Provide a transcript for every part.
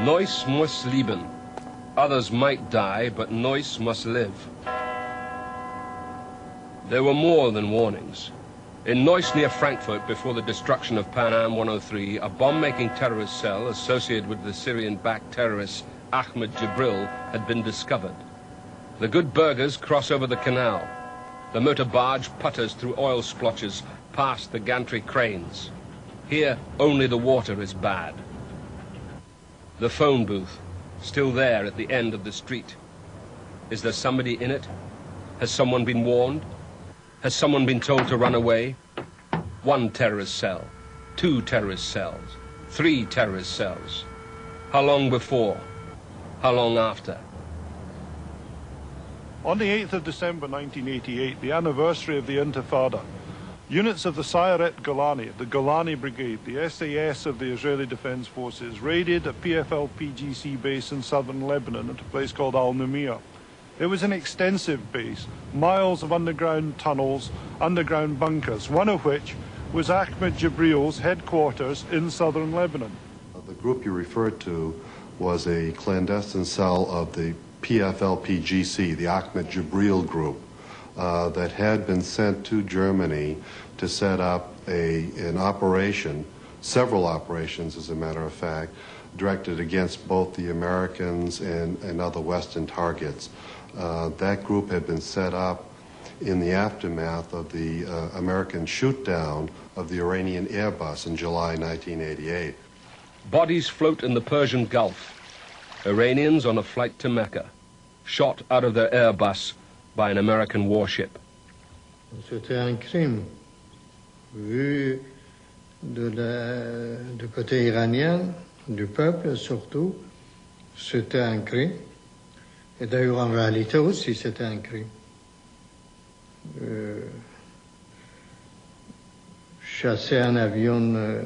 Neuss muss leben. Others might die, but Neuss must live. There were more than warnings. In Neuss near Frankfurt, before the destruction of Pan Am 103, a bomb-making terrorist cell associated with the Syrian-backed terrorist Ahmed Jabril had been discovered. The good burghers cross over the canal. The motor barge putters through oil splotches past the gantry cranes. Here, only the water is bad. The phone booth, still there at the end of the street. Is there somebody in it? Has someone been warned? Has someone been told to run away? One terrorist cell, 2 terrorist cells, 3 terrorist cells. How long before? How long after? On the 8th of December 1988, the anniversary of the Intifada, units of the Sayeret Golani, the Golani Brigade, the SAS of the Israeli Defense Forces, raided a PFLP-GC base in southern Lebanon at a place called Al-Numia. It was an extensive base, miles of underground tunnels, underground bunkers, one of which was Ahmed Jabril's headquarters in southern Lebanon. The group you referred to was a clandestine cell of the PFLP-GC, the Ahmed Jabril group, that had been sent to Germany to set up an operation, several operations as a matter of fact, directed against both the Americans and other Western targets. That group had been set up in the aftermath of the American shoot-down of the Iranian Airbus in July 1988. Bodies float in the Persian Gulf. Iranians on a flight to Mecca, shot out of their Airbus by an American warship. C'était un crime. Vu du côté iranien, du peuple surtout, c'était un crime. Et d'ailleurs, en réalité aussi, c'était un crime. Chasser un avion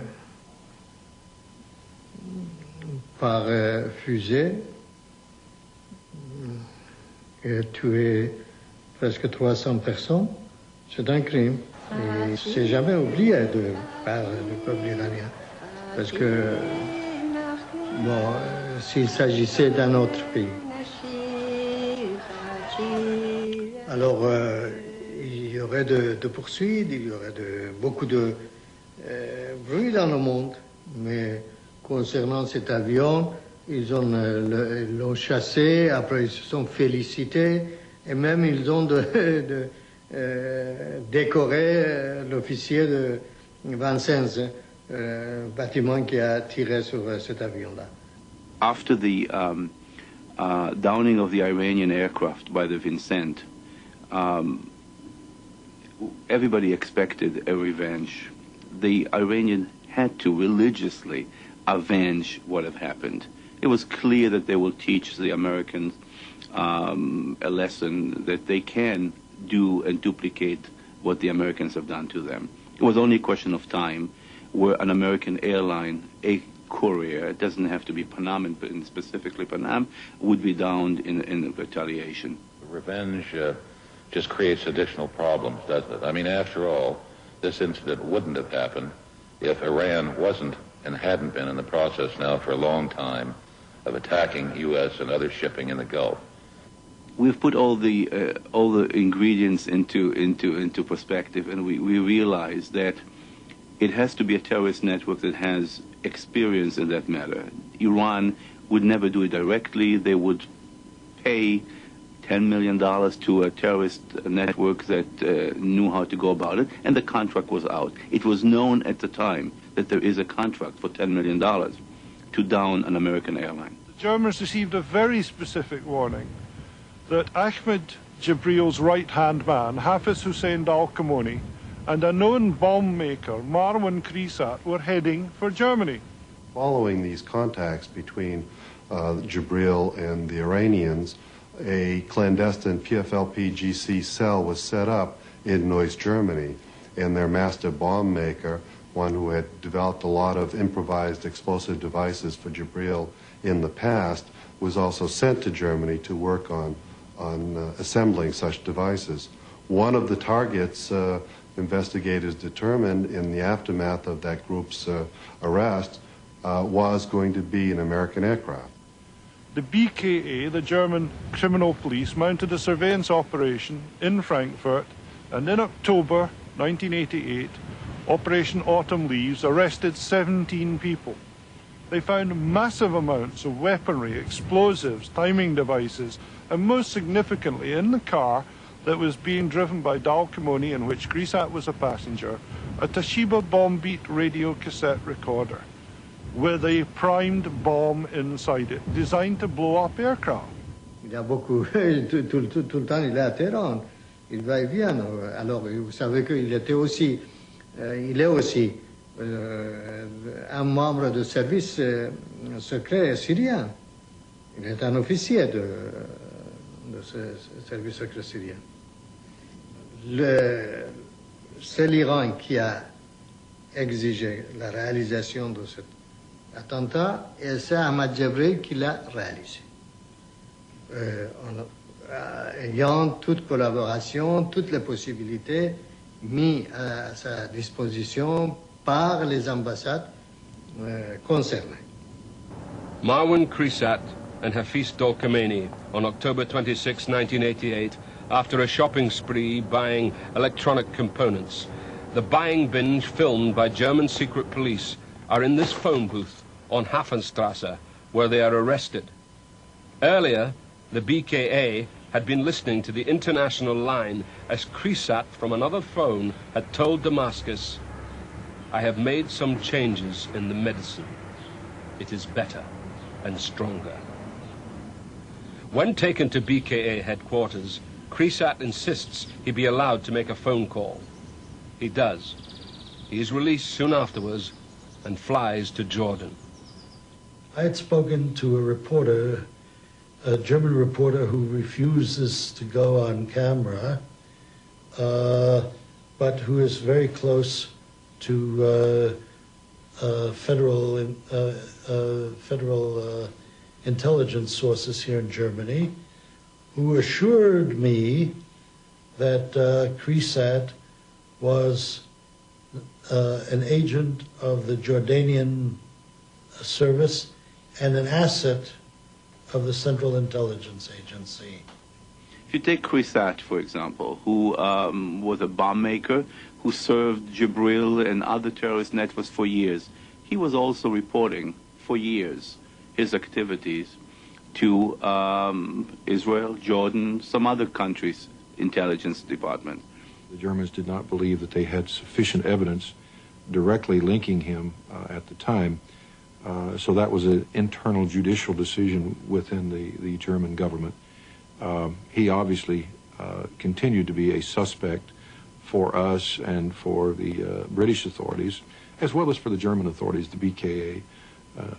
par fusée et tuer presque 300 personnes, c'est un crime. Et c'est jamais oublié par le peuple iranien. Parce que, bon, s'il s'agissait d'un autre pays. Alors, il y aurait de poursuites, il y aurait beaucoup de bruit dans le monde. Mais concernant cet avion, ils l'ont chassé, après ils se sont félicités, et même ils ont décoré l'officier de Vincennes, bâtiment qui a tiré sur cet avion-là. After the downing of the Iranian aircraft by the Vincent, everybody expected a revenge. The Iranian had to religiously avenge what had happened. It was clear that they will teach the Americans a lesson that they can do and duplicate what the Americans have done to them. It was only a question of time where an American airline, a courier, it doesn't have to be Panam, but specifically Panam, would be downed in retaliation. Revenge just creates additional problems, doesn't it? I mean, after all, this incident wouldn't have happened if Iran wasn't and hadn't been in the process now for a long time of attacking U.S. and other shipping in the Gulf. We've put all the ingredients into perspective, and we realize that it has to be a terrorist network that has experience in that matter. Iran would never do it directly. They would pay $10 million to a terrorist network that knew how to go about it, and the contract was out. It was known at the time that there is a contract for $10 million to down an American airline. The Germans received a very specific warning that Ahmed Jabril's right-hand man, Hafiz Hussein Al-Kamoni, and a known bomb maker, Marwan Krisat, were heading for Germany. Following these contacts between Jabril and the Iranians, a clandestine PFLP-GC cell was set up in Neuss, Germany, and their master bomb maker, one who had developed a lot of improvised explosive devices for Jabril in the past, was also sent to Germany to work on assembling such devices. One of the targets investigators determined in the aftermath of that group's arrest was going to be an American aircraft. The BKA, the German criminal police, mounted a surveillance operation in Frankfurt, and in October 1988, Operation Autumn Leaves arrested 17 people. They found massive amounts of weaponry, explosives, timing devices, and most significantly, in the car that was being driven by Dal Kimoni, in which Grisat was a passenger, a Toshiba bomb beat radio cassette recorder with a primed bomb inside it, designed to blow up aircraft. Il y a beaucoup, tout le temps il est à Téhéran, il va et vient. Alors vous savez qu'il était aussi, il est aussi un membre du service secret syrien. Il est un officier de ce service secret syrien. C'est l'Iran qui a exigé la réalisation de cet attentat et c'est Ahmad Jabril qui l'a réalisé. Ayant toute collaboration, toutes les possibilités mises à sa disposition par les ambassades concernées. Marwan Krisat and Hafiz Dolkameni on October 26, 1988, after a shopping spree buying electronic components. The buying binge filmed by German secret police are in this phone booth on Hafenstrasse, where they are arrested. Earlier, the BKA had been listening to the international line as Krisat from another phone had told Damascus, "I have made some changes in the medicine. It is better and stronger." When taken to BKA headquarters, Krisat insists he be allowed to make a phone call. He does. He is released soon afterwards and flies to Jordan. I had spoken to a reporter, a German reporter who refuses to go on camera, but who is very close to federal intelligence sources here in Germany, who assured me that Krisat was an agent of the Jordanian service and an asset of the Central Intelligence Agency. If you take Krisat, for example, who was a bomb maker, who served Jabril and other terrorist networks for years, he was also reporting for years his activities to Israel, Jordan, some other countries' intelligence department. The Germans did not believe that they had sufficient evidence directly linking him at the time. So that was an internal judicial decision within the German government. He obviously continued to be a suspect for us and for the British authorities, as well as for the German authorities, the BKA.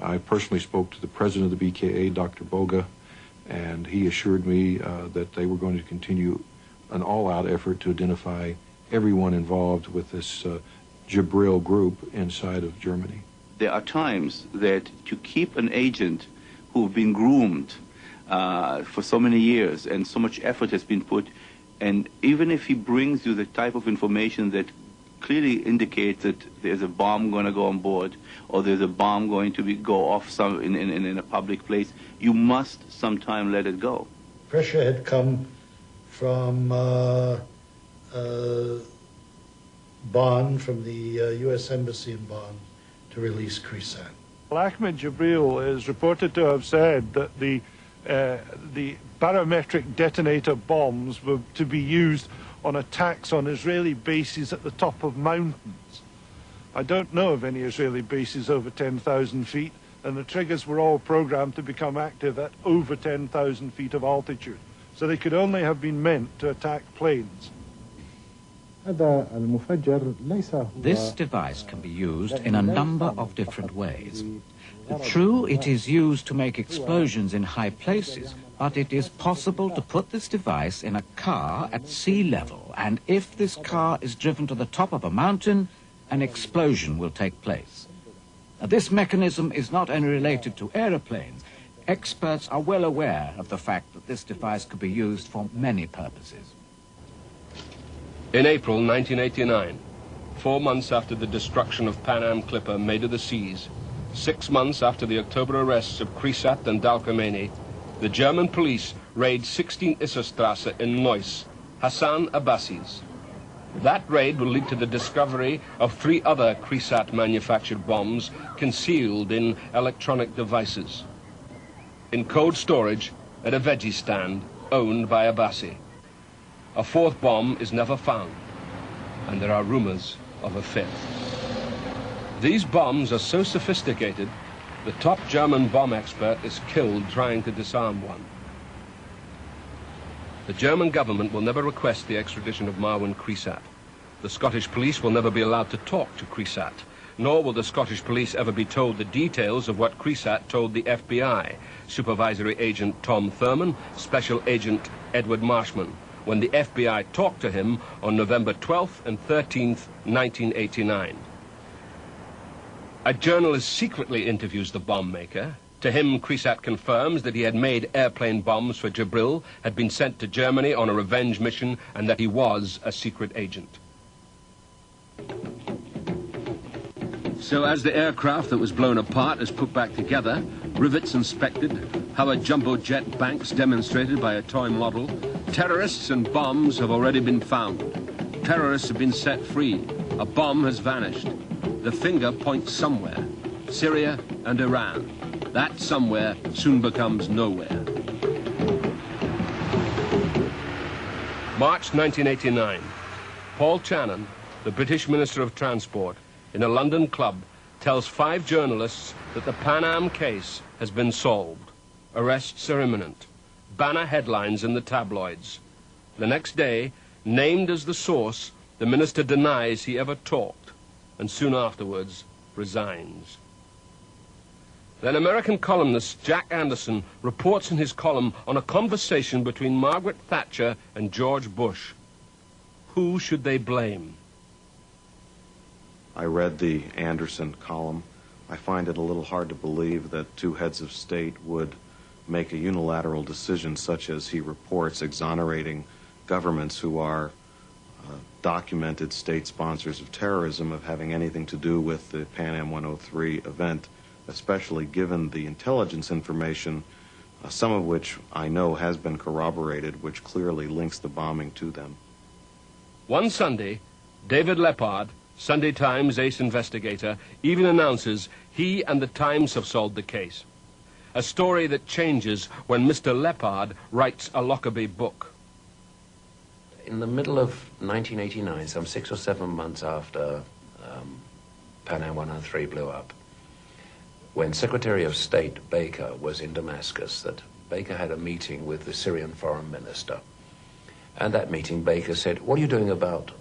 I personally spoke to the president of the BKA, Dr. Boga, and he assured me that they were going to continue an all-out effort to identify everyone involved with this Jabril group inside of Germany. There are times that to keep an agent who've been groomed for so many years and so much effort has been put, and even if he brings you the type of information that clearly indicates that there's a bomb going to go on board or there's a bomb going to go off in a public place, you must sometime let it go. Pressure had come from Bonn, from the U.S. Embassy in Bonn, to release Krisat. Ahmed Jabril is reported to have said that the barometric detonator bombs were to be used on attacks on Israeli bases at the top of mountains. I don't know of any Israeli bases over 10,000 feet, and the triggers were all programmed to become active at over 10,000 feet of altitude. So they could only have been meant to attack planes. This device can be used in a number of different ways. True, it is used to make explosions in high places, but it is possible to put this device in a car at sea level, and if this car is driven to the top of a mountain, an explosion will take place. This mechanism is not only related to aeroplanes. Experts are well aware of the fact that this device could be used for many purposes. In April 1989, 4 months after the destruction of Pan Am Clipper made of the seas, 6 months after the October arrests of Krisat and Dalkmeni, the German police raid 16 Isserstrasse in Neuss, Hassan Abbasi's. That raid will lead to the discovery of 3 other Krisat-manufactured bombs concealed in electronic devices, in cold storage at a veggie stand owned by Abbasi. A 4th bomb is never found, and there are rumors of a 5th. These bombs are so sophisticated, the top German bomb expert is killed trying to disarm one. The German government will never request the extradition of Marwan Krisat. The Scottish police will never be allowed to talk to Krisat, nor will the Scottish police ever be told the details of what Krisat told the FBI, Supervisory Agent Tom Thurman, Special Agent Edward Marshman, when the FBI talked to him on November 12th and 13th, 1989. A journalist secretly interviews the bomb maker. To him, Krisat confirms that he had made airplane bombs for Jabril, had been sent to Germany on a revenge mission, and that he was a secret agent. So as the aircraft that was blown apart is put back together, rivets inspected, how a jumbo jet banks demonstrated by a toy model, terrorists and bombs have already been found. Terrorists have been set free. A bomb has vanished. The finger points somewhere, Syria and Iran. That somewhere soon becomes nowhere. March 1989. Paul Channon, the British Minister of Transport, in a London club, tells 5 journalists that the Pan Am case has been solved. Arrests are imminent. Banner headlines in the tabloids. The next day, named as the source, the minister denies he ever talked, and soon afterwards resigns. Then American columnist Jack Anderson reports in his column on a conversation between Margaret Thatcher and George Bush. Who should they blame? I read the Anderson column. I find it a little hard to believe that 2 heads of state would make a unilateral decision such as he reports, exonerating governments who are documented state sponsors of terrorism of having anything to do with the Pan Am 103 event, especially given the intelligence information, some of which I know has been corroborated, which clearly links the bombing to them. One Sunday, David Lepard, Sunday Times ace investigator, even announces he and the Times have solved the case. A story that changes when Mr. Lepard writes a Lockerbie book. In the middle of 1989, some 6 or 7 months after Pan Am 103 blew up, when Secretary of State Baker was in Damascus, that Baker had a meeting with the Syrian foreign minister. And that meeting, Baker said, "What are you doing about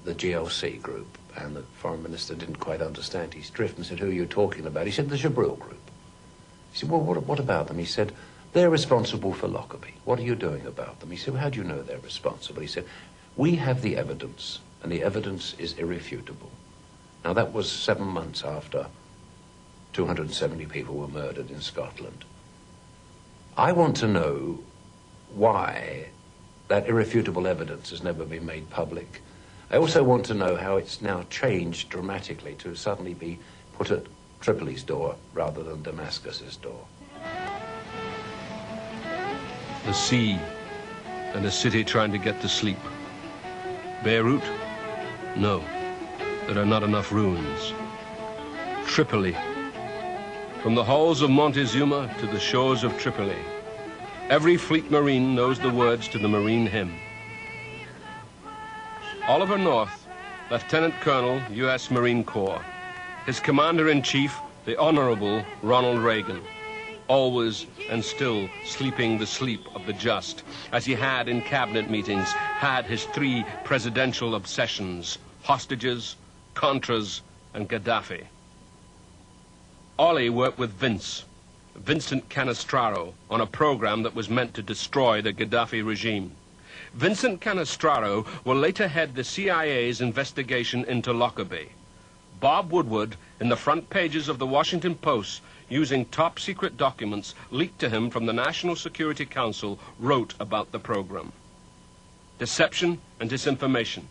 the GLC Group?" And the foreign minister didn't quite understand his drift and said, "Who are you talking about?" He said, "The Jabril Group." He said, "Well, what about them?" He said, "They're responsible for Lockerbie. What are you doing about them?" He said, "Well, how do you know they're responsible?" He said, "We have the evidence, and the evidence is irrefutable." Now, that was 7 months after 270 people were murdered in Scotland. I want to know why that irrefutable evidence has never been made public. I also want to know how it's now changed dramatically to suddenly be put at Tripoli's door rather than Damascus's door. The sea and a city trying to get to sleep. Beirut? No, there are not enough ruins. Tripoli. From the halls of Montezuma to the shores of Tripoli, every fleet marine knows the words to the marine hymn. Oliver North, Lieutenant Colonel, U.S. Marine Corps. His Commander-in-Chief, the Honorable Ronald Reagan. Always and still sleeping the sleep of the just, as he had in cabinet meetings, had his 3 presidential obsessions: hostages, Contras, and Gaddafi. Ollie worked with Vincent Canestraro, on a program that was meant to destroy the Gaddafi regime. Vincent Canestraro will later head the CIA's investigation into Lockerbie. Bob Woodward, in the front pages of the Washington Post, using top-secret documents leaked to him from the National Security Council, wrote about the program. Deception and disinformation.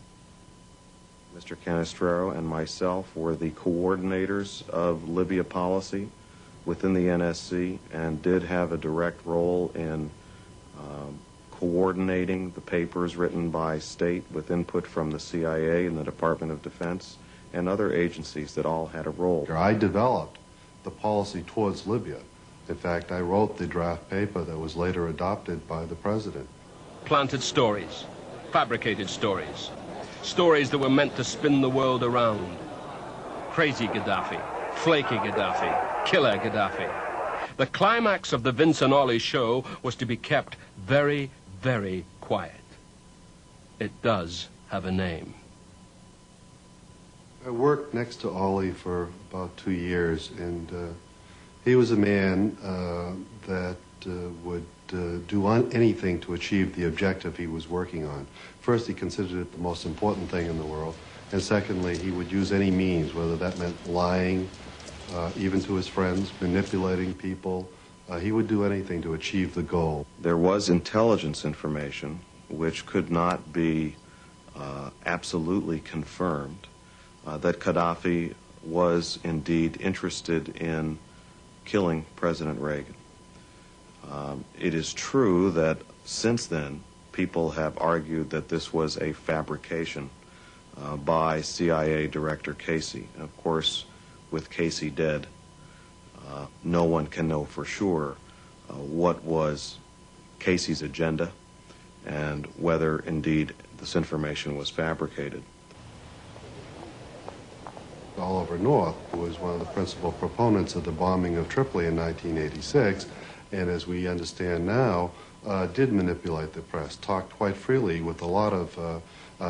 Mr. Canestraro and myself were the coordinators of Libya policy within the NSC and did have a direct role in coordinating the papers written by state with input from the CIA and the Department of Defense and other agencies that all had a role. I developed the policy towards Libya. In fact, I wrote the draft paper that was later adopted by the president. Planted stories, fabricated stories, stories that were meant to spin the world around. Crazy Gaddafi, flaky Gaddafi, killer Gaddafi. The climax of the Vince and Ollie show was to be kept very, very quiet. It does have a name. I worked next to Ollie for about 2 years, and he was a man that would do anything to achieve the objective he was working on. First, he considered it the most important thing in the world, and secondly, he would use any means, whether that meant lying, even to his friends, manipulating people. He would do anything to achieve the goal. There was intelligence information which could not be absolutely confirmed that Gaddafi was indeed interested in killing President Reagan. It is true that since then people have argued that this was a fabrication by CIA Director Casey. And of course, with Casey dead, no one can know for sure what was Casey's agenda and whether indeed this information was fabricated. Oliver North was one of the principal proponents of the bombing of Tripoli in 1986, and as we understand now, did manipulate the press, talked quite freely with a lot of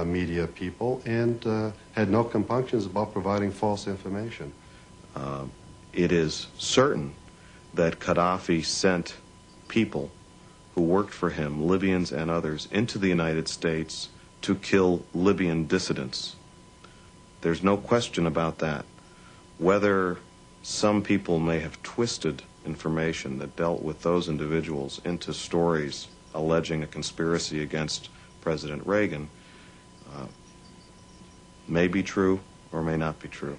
media people, and had no compunctions about providing false information. It is certain that Gaddafi sent people who worked for him, Libyans and others, into the United States to kill Libyan dissidents. There's no question about that. Whether some people may have twisted information that dealt with those individuals into stories alleging a conspiracy against President Reagan may be true or may not be true.